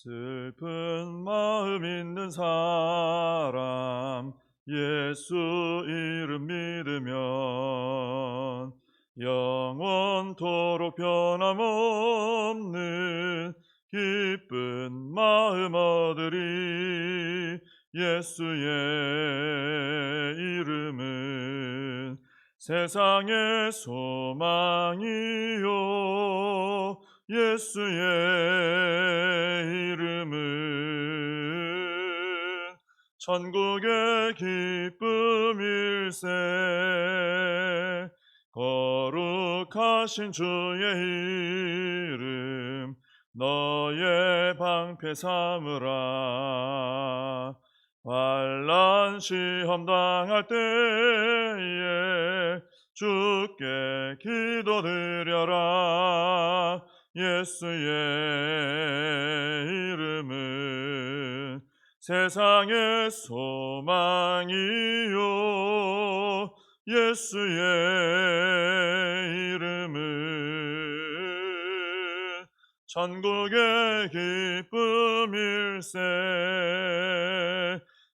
슬픈 마음 있는 사람 예수 이름 믿으면 영원토록 변함없는 기쁜 마음 얻으리. 예수의 이름은 세상의 소망이요 예수의 이름은 천국의 기쁨일세. 거룩하신 주의 이름 너의 방패 삼으라. 환난 시험 당할 때에 주께 기도드려라. 예수의 이름은 세상의 소망이요 예수의 이름은 천국의 기쁨일세.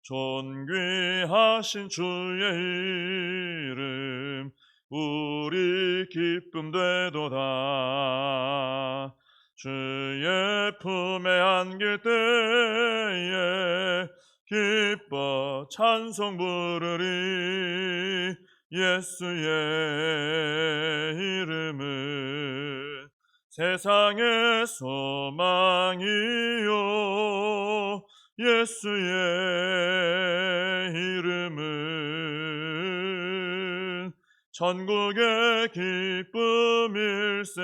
존귀하신 주의 이름 우리 기쁨 되도다. 주의 품에 안길 때에 기뻐 찬송 부르리. 예수의 이름은 세상의 소망이요 예수의 이름은 천국의 기쁨일세.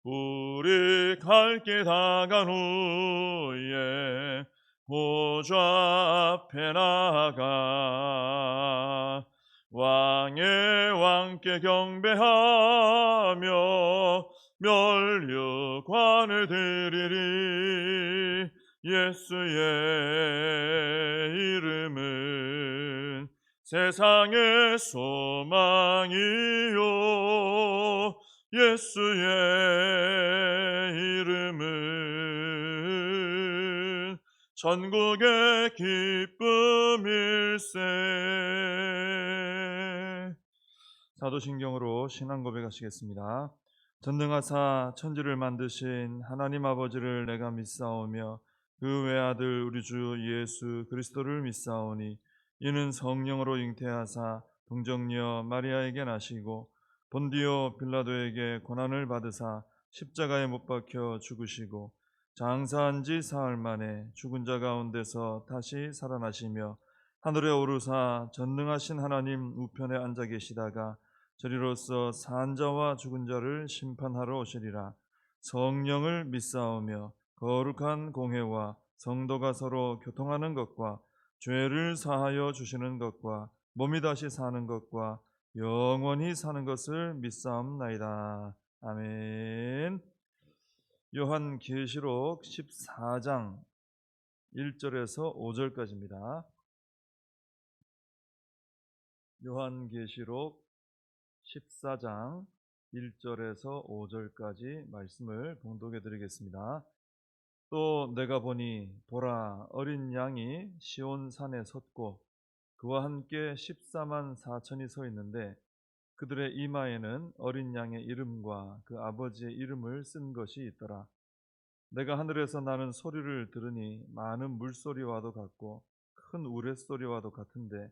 우리 갈 길 다간 후에 보좌 앞에 나아가 왕의 왕께 경배하며 면류관을 드리리. 예수의 이름은 세상의 소망이요 예수의 이름은 천국의 기쁨일세. 사도신경으로 신앙 고백하시겠습니다. 전능하사 천지를 만드신 하나님 아버지를 내가 믿사오며 그 외아들 우리 주 예수 그리스도를 믿사오니 이는 성령으로 잉태하사 동정녀 마리아에게 나시고 본디오 빌라도에게 고난을 받으사 십자가에 못 박혀 죽으시고 장사한 지 사흘 만에 죽은 자 가운데서 다시 살아나시며 하늘에 오르사 전능하신 하나님 우편에 앉아 계시다가 저리로서 산 자와 죽은 자를 심판하러 오시리라. 성령을 믿사오며 거룩한 공회와 성도가 서로 교통하는 것과 죄를 사하여 주시는 것과 몸이 다시 사는 것과 영원히 사는 것을 믿사옵나이다. 아멘. 요한계시록 14장 1절에서 5절까지입니다. 요한계시록 14장 1절에서 5절까지 말씀을 봉독해 드리겠습니다. 또 내가 보니 보라 어린 양이 시온 산에 섰고 그와 함께 14만 4천이 서 있는데 그들의 이마에는 어린 양의 이름과 그 아버지의 이름을 쓴 것이 있더라. 내가 하늘에서 나는 소리를 들으니 많은 물소리와도 같고 큰 우레소리와도 같은데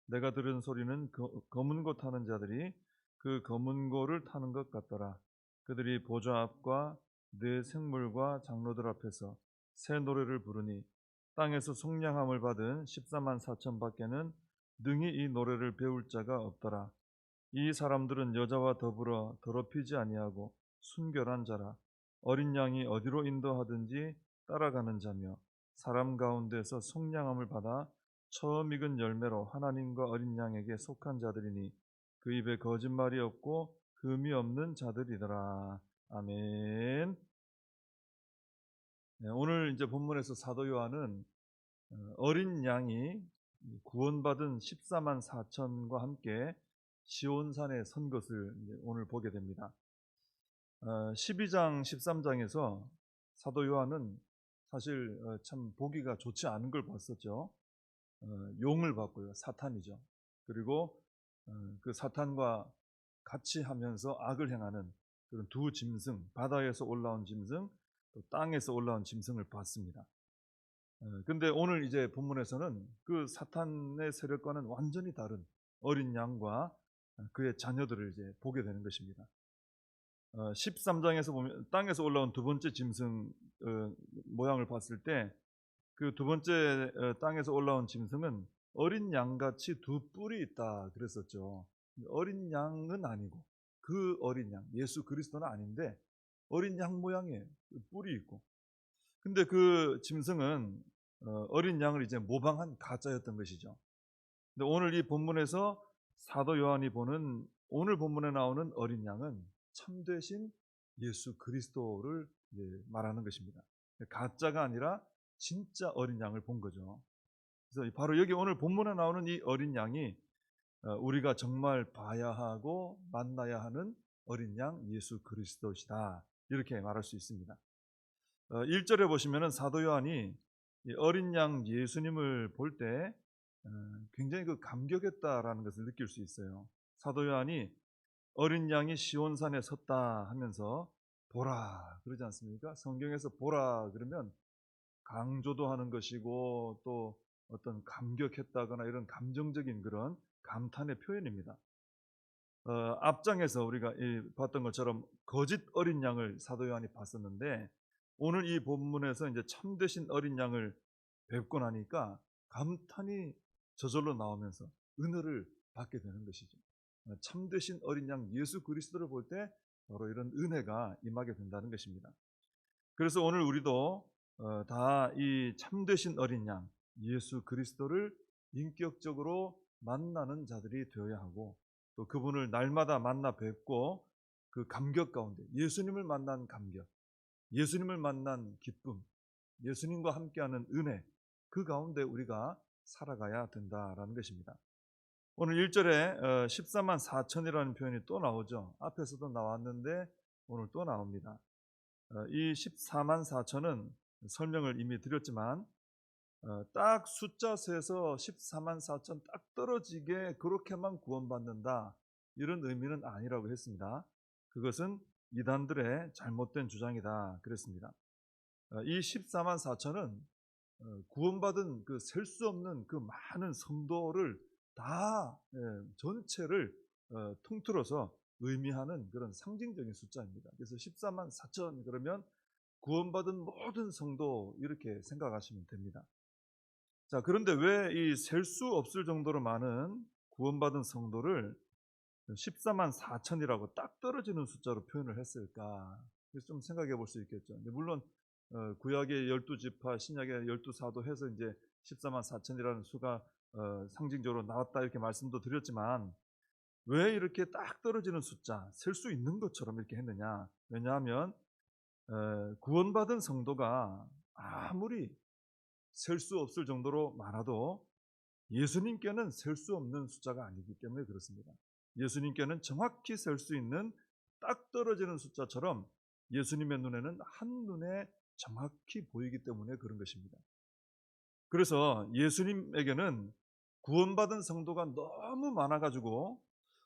내가 들은 소리는 검은 고 타는 자들이 그 검은 고를 타는 것 같더라. 그들이 보좌 앞과 네 생물과 장로들 앞에서 새 노래를 부르니 땅에서 속량함을 받은 14만 4천 밖에는 능히 이 노래를 배울 자가 없더라. 이 사람들은 여자와 더불어 더럽히지 아니하고 순결한 자라. 어린 양이 어디로 인도하든지 따라가는 자며 사람 가운데서 속량함을 받아 처음 익은 열매로 하나님과 어린 양에게 속한 자들이니 그 입에 거짓말이 없고 금이 없는 자들이더라. 아멘. 네, 오늘 이제 본문에서 사도 요한은 어린 양이 구원받은 14만 4천과 함께 시온산에 선 것을 오늘 보게 됩니다. 12장, 13장에서 사도 요한은 사실 참 보기가 좋지 않은 걸 봤었죠. 용을 봤고요. 사탄이죠. 그리고 그 사탄과 같이 하면서 악을 행하는 그런 두 짐승, 바다에서 올라온 짐승, 또 땅에서 올라온 짐승을 봤습니다. 근데 오늘 이제 본문에서는 그 사탄의 세력과는 완전히 다른 어린 양과 그의 자녀들을 이제 보게 되는 것입니다. 13장에서 보면 땅에서 올라온 두 번째 짐승 모양을 봤을 때 그 두 번째 땅에서 올라온 짐승은 어린 양같이 두 뿔이 있다 그랬었죠. 어린 양은 아니고 그 어린 양, 예수 그리스도는 아닌데 어린 양 모양의 뿔이 있고, 근데 그 짐승은 어린 양을 이제 모방한 가짜였던 것이죠. 근데 오늘 이 본문에서 사도 요한이 보는 오늘 본문에 나오는 어린 양은 참되신 예수 그리스도를 말하는 것입니다. 가짜가 아니라 진짜 어린 양을 본 거죠. 그래서 바로 여기 오늘 본문에 나오는 이 어린 양이 우리가 정말 봐야 하고 만나야 하는 어린 양 예수 그리스도시다, 이렇게 말할 수 있습니다. 1절에 보시면은 사도 요한이 이 어린 양 예수님을 볼 때 굉장히 그 감격했다라는 것을 느낄 수 있어요. 사도 요한이 어린 양이 시온산에 섰다 하면서 보라 그러지 않습니까? 성경에서 보라 그러면 강조도 하는 것이고 또 어떤 감격했다거나 이런 감정적인 그런 감탄의 표현입니다. 앞장에서 우리가 봤던 것처럼 거짓 어린 양을 사도 요한이 봤었는데, 오늘 이 본문에서 이제 참되신 어린 양을 뵙고 나니까 감탄이 저절로 나오면서 은혜를 받게 되는 것이죠. 참되신 어린 양 예수 그리스도를 볼 때 바로 이런 은혜가 임하게 된다는 것입니다. 그래서 오늘 우리도 다 이 참되신 어린 양 예수 그리스도를 인격적으로 만나는 자들이 되어야 하고, 또 그분을 날마다 만나 뵙고 그 감격 가운데 예수님을 만난 감격, 예수님을 만난 기쁨, 예수님과 함께하는 은혜, 그 가운데 우리가 살아가야 된다라는 것입니다. 오늘 1절에 14만 4천이라는 표현이 또 나오죠. 앞에서도 나왔는데 오늘 또 나옵니다. 이 14만 4천은 설명을 이미 드렸지만 딱 숫자 세서 14만 4천 딱 떨어지게 그렇게만 구원받는다, 이런 의미는 아니라고 했습니다. 그것은 이단들의 잘못된 주장이다 그랬습니다. 이 14만 4천은 구원받은 그 셀 수 없는 그 많은 성도를 다 전체를 통틀어서 의미하는 그런 상징적인 숫자입니다. 그래서 14만 4천 그러면 구원받은 모든 성도, 이렇게 생각하시면 됩니다. 자, 그런데 왜 이 셀 수 없을 정도로 많은 구원받은 성도를 14만 4천이라고 딱 떨어지는 숫자로 표현을 했을까? 그래서 좀 생각해 볼 수 있겠죠. 물론 구약의 12지파, 신약의 12사도 해서 이제 14만 4천이라는 수가 상징적으로 나왔다, 이렇게 말씀도 드렸지만 왜 이렇게 딱 떨어지는 숫자, 셀 수 있는 것처럼 이렇게 했느냐? 왜냐하면 구원받은 성도가 아무리 셀 수 없을 정도로 많아도 예수님께는 셀 수 없는 숫자가 아니기 때문에 그렇습니다. 예수님께는 정확히 셀 수 있는 딱 떨어지는 숫자처럼 예수님의 눈에는 한눈에 정확히 보이기 때문에 그런 것입니다. 그래서 예수님에게는 구원받은 성도가 너무 많아가지고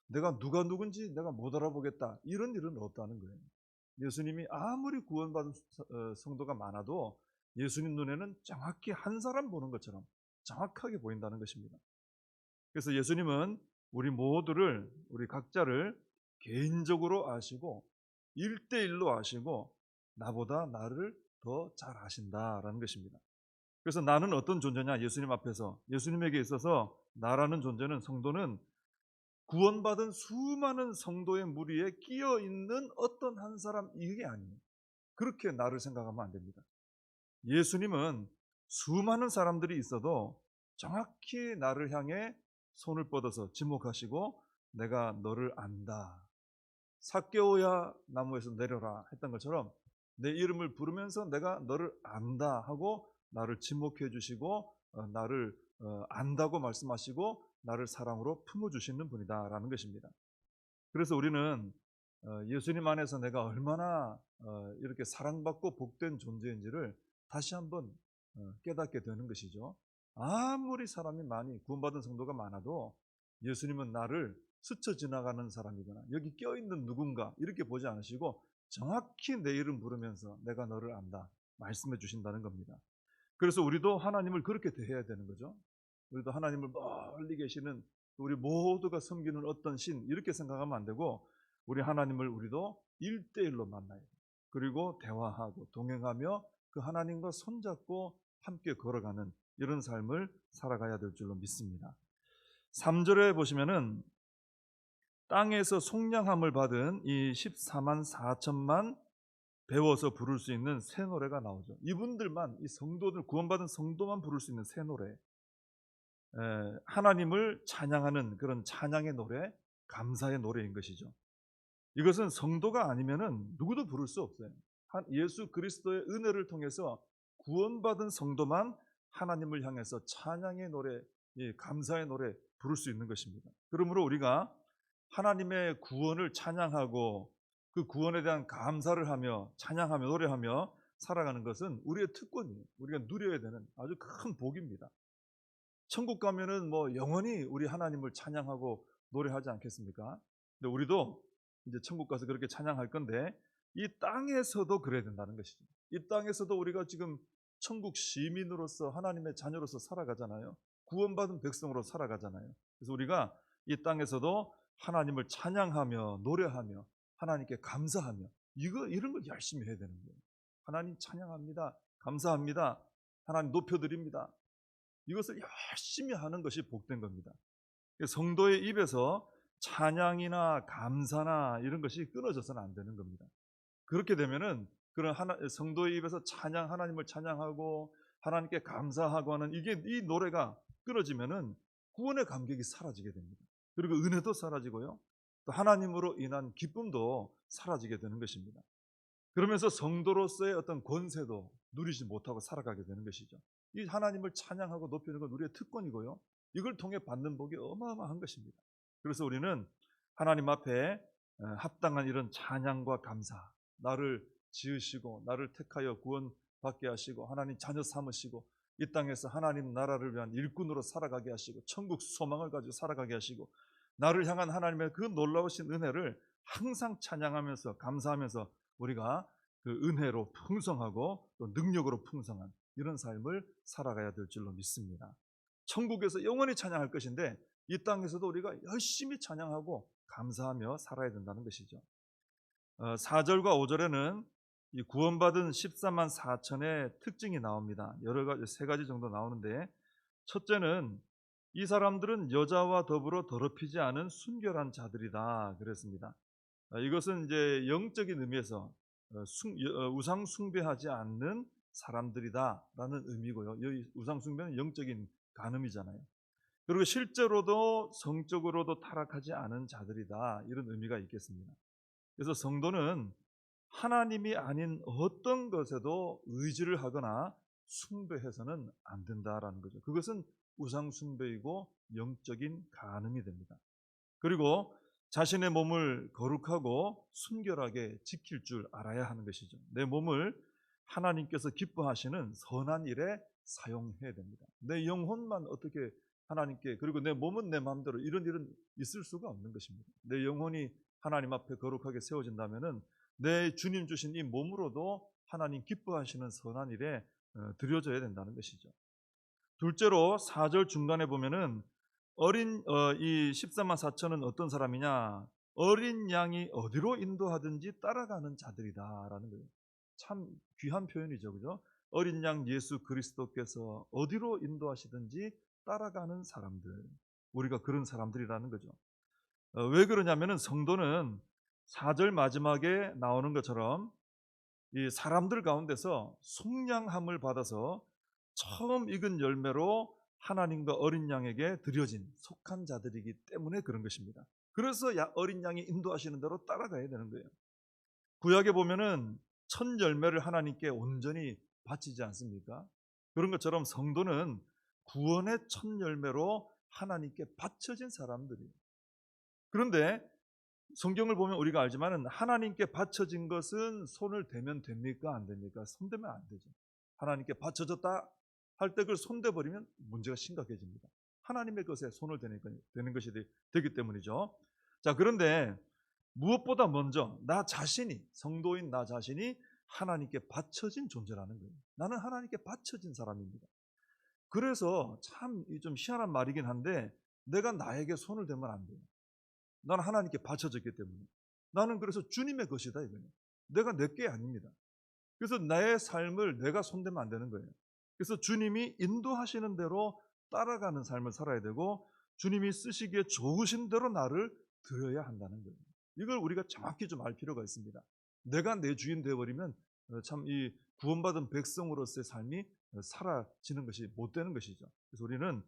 내가 누가 누군지 내가 못 알아보겠다, 이런 일은 없다는 거예요. 예수님이 아무리 구원받은 성도가 많아도 예수님 눈에는 정확히 한 사람 보는 것처럼 정확하게 보인다는 것입니다. 그래서 예수님은 우리 모두를, 우리 각자를 개인적으로 아시고 1대1로 아시고 나보다 나를 더 잘 아신다라는 것입니다. 그래서 나는 어떤 존재냐? 예수님 앞에서, 예수님에게 있어서 나라는 존재는, 성도는 구원받은 수많은 성도의 무리에 끼어 있는 어떤 한 사람, 이게 아니에요. 그렇게 나를 생각하면 안 됩니다. 예수님은 수많은 사람들이 있어도 정확히 나를 향해 손을 뻗어서 지목하시고 내가 너를 안다, 삭개오야 나무에서 내려라 했던 것처럼 내 이름을 부르면서 내가 너를 안다 하고 나를 지목해 주시고 나를 안다고 말씀하시고 나를 사랑으로 품어주시는 분이다 라는 것입니다. 그래서 우리는 예수님 안에서 내가 얼마나 이렇게 사랑받고 복된 존재인지를 다시 한번 깨닫게 되는 것이죠. 아무리 사람이 많이 구원받은 성도가 많아도 예수님은 나를 스쳐 지나가는 사람이거나 여기 껴있는 누군가 이렇게 보지 않으시고 정확히 내 이름 부르면서 내가 너를 안다 말씀해 주신다는 겁니다. 그래서 우리도 하나님을 그렇게 대해야 되는 거죠. 우리도 하나님을 멀리 계시는 우리 모두가 섬기는 어떤 신 이렇게 생각하면 안 되고 우리 하나님을 우리도 1대1로 만나야 돼요. 그리고 대화하고 동행하며 그 하나님과 손잡고 함께 걸어가는 이런 삶을 살아가야 될 줄로 믿습니다. 3절에 보시면은 땅에서 속량함을 받은 이 14만 4천만 배워서 부를 수 있는 새 노래가 나오죠. 이분들만, 이 성도들, 구원받은 성도만 부를 수 있는 새 노래, 하나님을 찬양하는 그런 찬양의 노래, 감사의 노래인 것이죠. 이것은 성도가 아니면은 누구도 부를 수 없어요. 예수 그리스도의 은혜를 통해서 구원받은 성도만 하나님을 향해서 찬양의 노래, 감사의 노래 부를 수 있는 것입니다. 그러므로 우리가 하나님의 구원을 찬양하고 그 구원에 대한 감사를 하며 찬양하며 노래하며 살아가는 것은 우리의 특권이에요. 우리가 누려야 되는 아주 큰 복입니다. 천국 가면은 뭐 영원히 우리 하나님을 찬양하고 노래하지 않겠습니까? 근데 우리도 이제 천국 가서 그렇게 찬양할 건데 이 땅에서도 그래야 된다는 것이죠. 이 땅에서도 우리가 지금 천국 시민으로서 하나님의 자녀로서 살아가잖아요. 구원받은 백성으로 살아가잖아요. 그래서 우리가 이 땅에서도 하나님을 찬양하며 노래하며 하나님께 감사하며 이런 걸 열심히 해야 되는 거예요. 하나님 찬양합니다. 감사합니다. 하나님 높여드립니다. 이것을 열심히 하는 것이 복된 겁니다. 성도의 입에서 찬양이나 감사나 이런 것이 끊어져서는 안 되는 겁니다. 그렇게 되면은 그런 성도의 입에서 하나님을 찬양하고 하나님께 감사하고 하는 이 노래가 끊어지면은 구원의 감격이 사라지게 됩니다. 그리고 은혜도 사라지고요. 또 하나님으로 인한 기쁨도 사라지게 되는 것입니다. 그러면서 성도로서의 어떤 권세도 누리지 못하고 살아가게 되는 것이죠. 이 하나님을 찬양하고 높이는 건 우리의 특권이고요. 이걸 통해 받는 복이 어마어마한 것입니다. 그래서 우리는 하나님 앞에 합당한 이런 찬양과 감사, 나를 지으시고 나를 택하여 구원받게 하시고 하나님 자녀 삼으시고 이 땅에서 하나님 나라를 위한 일꾼으로 살아가게 하시고 천국 소망을 가지고 살아가게 하시고 나를 향한 하나님의 그 놀라우신 은혜를 항상 찬양하면서 감사하면서 우리가 그 은혜로 풍성하고 또 능력으로 풍성한 이런 삶을 살아가야 될 줄로 믿습니다. 천국에서 영원히 찬양할 것인데 이 땅에서도 우리가 열심히 찬양하고 감사하며 살아야 된다는 것이죠. 4절과 5절에는 이 구원받은 14만 4천의 특징이 나옵니다. 여러 가지, 세 가지 정도 나오는데 첫째는 이 사람들은 여자와 더불어 더럽히지 않은 순결한 자들이다 그랬습니다. 이것은 이제 영적인 의미에서 우상 숭배하지 않는 사람들이다라는 의미고요. 여기 우상 숭배는 영적인 간음이잖아요. 그리고 실제로도 성적으로도 타락하지 않은 자들이다 이런 의미가 있겠습니다. 그래서 성도는 하나님이 아닌 어떤 것에도 의지를 하거나 숭배해서는 안 된다라는 거죠. 그것은 우상 숭배이고 영적인 간음이 됩니다. 그리고 자신의 몸을 거룩하고 순결하게 지킬 줄 알아야 하는 것이죠. 내 몸을 하나님께서 기뻐하시는 선한 일에 사용해야 됩니다. 내 영혼만 어떻게 하나님께, 그리고 내 몸은 내 마음대로 이런 일은 있을 수가 없는 것입니다. 내 영혼이 하나님 앞에 거룩하게 세워진다면은 내 주님 주신 이 몸으로도 하나님 기뻐하시는 선한 일에 드려져야 된다는 것이죠. 둘째로 4절 중간에 보면은 이 14만 4천은 어떤 사람이냐? 어린 양이 어디로 인도하든지 따라가는 자들이다라는 거예요. 참 귀한 표현이죠, 그죠? 어린 양 예수 그리스도께서 어디로 인도하시든지 따라가는 사람들, 우리가 그런 사람들이라는 거죠. 왜 그러냐면은 성도는 4절 마지막에 나오는 것처럼 이 사람들 가운데서 속량함을 받아서 처음 익은 열매로 하나님과 어린 양에게 드려진 속한 자들이기 때문에 그런 것입니다. 그래서 어린 양이 인도하시는 대로 따라가야 되는 거예요. 구약에 보면은 첫 열매를 하나님께 온전히 바치지 않습니까? 그런 것처럼 성도는 구원의 첫 열매로 하나님께 바쳐진 사람들이에요. 그런데 성경을 보면 우리가 알지만은 하나님께 바쳐진 것은 손을 대면 됩니까? 안 됩니까? 손대면 안 되죠. 하나님께 바쳐졌다 할 때 그걸 손대버리면 문제가 심각해집니다. 하나님의 것에 손을 대는 것이 되기 때문이죠. 자, 그런데 무엇보다 먼저 나 자신이, 성도인 나 자신이 하나님께 바쳐진 존재라는 거예요. 나는 하나님께 바쳐진 사람입니다. 그래서 참 좀 희한한 말이긴 한데 내가 나에게 손을 대면 안 돼요. 나는 하나님께 바쳐졌기 때문에. 나는 그래서 주님의 것이다 이거예요. 내가 내 게 아닙니다. 그래서 나의 삶을 내가 손대면 안 되는 거예요. 그래서 주님이 인도하시는 대로 따라가는 삶을 살아야 되고 주님이 쓰시기에 좋으신 대로 나를 드려야 한다는 거예요. 이걸 우리가 정확히 좀 알 필요가 있습니다. 내가 내 주인 되어버리면 참 이 구원받은 백성으로서의 삶이 사라지는 것이 못 되는 것이죠. 그래서 우리는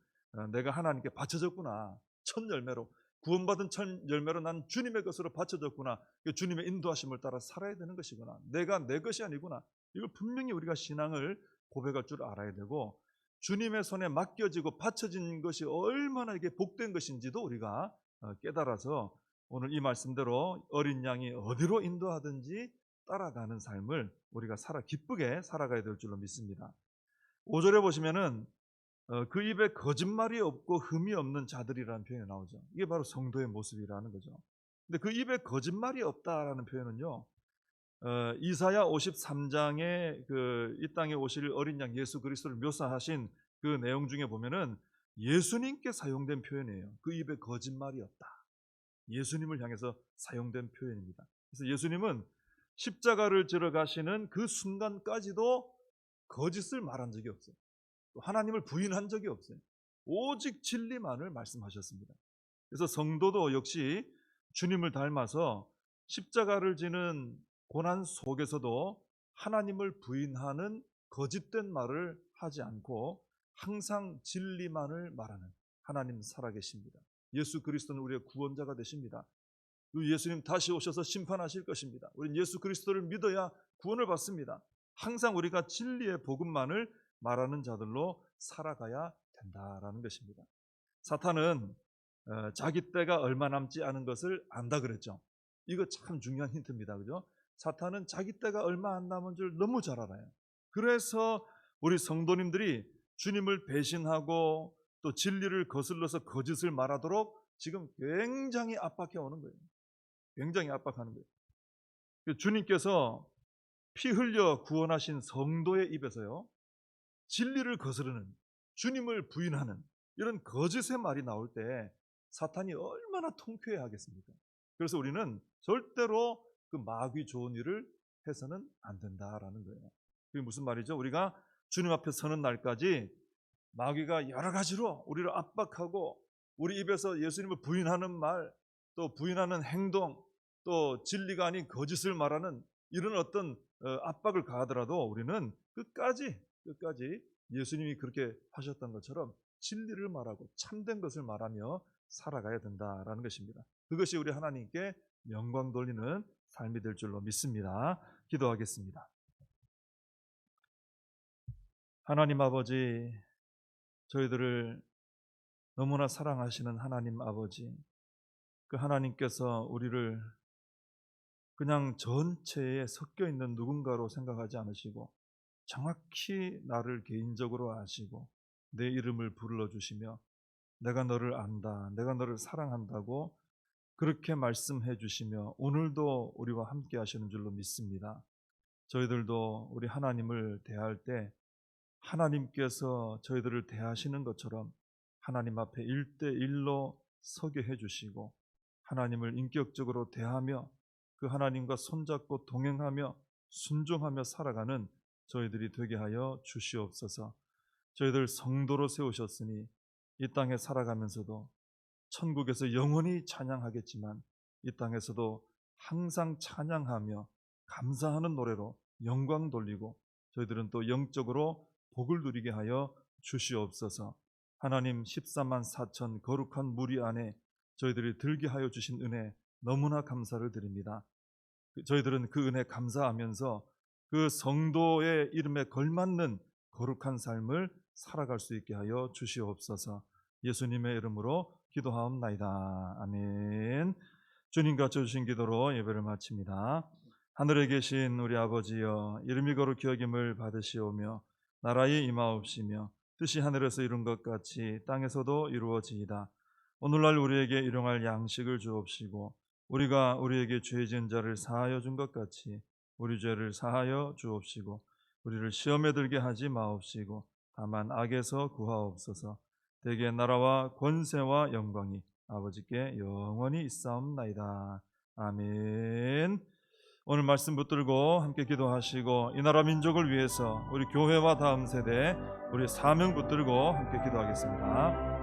내가 하나님께 바쳐졌구나. 첫 열매로 구원받은 첫 열매로 난 주님의 것으로 바쳐졌구나. 주님의 인도하심을 따라 살아야 되는 것이구나. 내가 내 것이 아니구나. 이걸 분명히 우리가 신앙을 고백할 줄 알아야 되고 주님의 손에 맡겨지고 바쳐진 것이 얼마나 이게 복된 것인지도 우리가 깨달아서 오늘 이 말씀대로 어린 양이 어디로 인도하든지 따라가는 삶을 우리가 기쁘게 살아가야 될 줄로 믿습니다. 5절에 보시면은 그 입에 거짓말이 없고 흠이 없는 자들이라는 표현이 나오죠. 이게 바로 성도의 모습이라는 거죠. 근데 그 입에 거짓말이 없다라는 표현은요, 이사야 53장에 이 땅에 오실 어린 양 예수 그리스도를 묘사하신 그 내용 중에 보면은 예수님께 사용된 표현이에요. 그 입에 거짓말이 없다. 예수님을 향해서 사용된 표현입니다. 그래서 예수님은 십자가를 지러 가시는 그 순간까지도 거짓을 말한 적이 없어요. 하나님을 부인한 적이 없어요. 오직 진리만을 말씀하셨습니다. 그래서 성도도 역시 주님을 닮아서 십자가를 지는 고난 속에서도 하나님을 부인하는 거짓된 말을 하지 않고 항상 진리만을 말하는 하나님 살아계십니다. 예수 그리스도는 우리의 구원자가 되십니다. 그 예수님 다시 오셔서 심판하실 것입니다. 우리는 예수 그리스도를 믿어야 구원을 받습니다. 항상 우리가 진리의 복음만을 말하는 자들로 살아가야 된다라는 것입니다. 사탄은 자기 때가 얼마 남지 않은 것을 안다 그랬죠. 이거 참 중요한 힌트입니다. 그죠? 사탄은 자기 때가 얼마 안 남은 줄 너무 잘 알아요. 그래서 우리 성도님들이 주님을 배신하고 또 진리를 거슬러서 거짓을 말하도록 지금 굉장히 압박해 오는 거예요. 굉장히 압박하는 거예요. 주님께서 피 흘려 구원하신 성도의 입에서요, 진리를 거스르는, 주님을 부인하는 이런 거짓의 말이 나올 때 사탄이 얼마나 통쾌해 하겠습니까? 그래서 우리는 절대로 그 마귀 좋은 일을 해서는 안 된다라는 거예요. 그게 무슨 말이죠? 우리가 주님 앞에 서는 날까지 마귀가 여러 가지로 우리를 압박하고 우리 입에서 예수님을 부인하는 말, 또 부인하는 행동, 또 진리가 아닌 거짓을 말하는 이런 어떤 압박을 가하더라도 우리는 끝까지 예수님이 그렇게 하셨던 것처럼 진리를 말하고 참된 것을 말하며 살아가야 된다라는 것입니다. 그것이 우리 하나님께 영광 돌리는 삶이 될 줄로 믿습니다. 기도하겠습니다. 하나님 아버지, 저희들을 너무나 사랑하시는 하나님 아버지, 그 하나님께서 우리를 그냥 전체에 섞여 있는 누군가로 생각하지 않으시고 정확히 나를 개인적으로 아시고 내 이름을 불러주시며 내가 너를 안다, 내가 너를 사랑한다고 그렇게 말씀해 주시며 오늘도 우리와 함께 하시는 줄로 믿습니다. 저희들도 우리 하나님을 대할 때 하나님께서 저희들을 대하시는 것처럼 하나님 앞에 1대1로 서게 해주시고 하나님을 인격적으로 대하며 그 하나님과 손잡고 동행하며 순종하며 살아가는 저희들이 되게 하여 주시옵소서. 저희들 성도로 세우셨으니 이 땅에 살아가면서도 천국에서 영원히 찬양하겠지만 이 땅에서도 항상 찬양하며 감사하는 노래로 영광 돌리고 저희들은 또 영적으로 복을 누리게 하여 주시옵소서. 하나님 14만 4천 거룩한 무리 안에 저희들이 들게 하여 주신 은혜 너무나 감사를 드립니다. 저희들은 그 은혜 감사하면서 그 성도의 이름에 걸맞는 거룩한 삶을 살아갈 수 있게 하여 주시옵소서. 예수님의 이름으로 기도하옵나이다. 아멘. 주님 가르쳐 주신 기도로 예배를 마칩니다. 하늘에 계신 우리 아버지여, 이름이 거룩히 여김을 받으시오며 나라의 임하옵시며 뜻이 하늘에서 이룬 것 같이 땅에서도 이루어지이다. 오늘날 우리에게 일용할 양식을 주옵시고 우리가 우리에게 죄 지은 자를 사하여 준 것 같이 우리 죄를 사하여 주옵시고 우리를 시험에 들게 하지 마옵시고 다만 악에서 구하옵소서. 대개 나라와 권세와 영광이 아버지께 영원히 있사옵나이다. 아멘. 오늘 말씀 붙들고 함께 기도하시고 이 나라 민족을 위해서 우리 교회와 다음 세대 우리 사명 붙들고 함께 기도하겠습니다.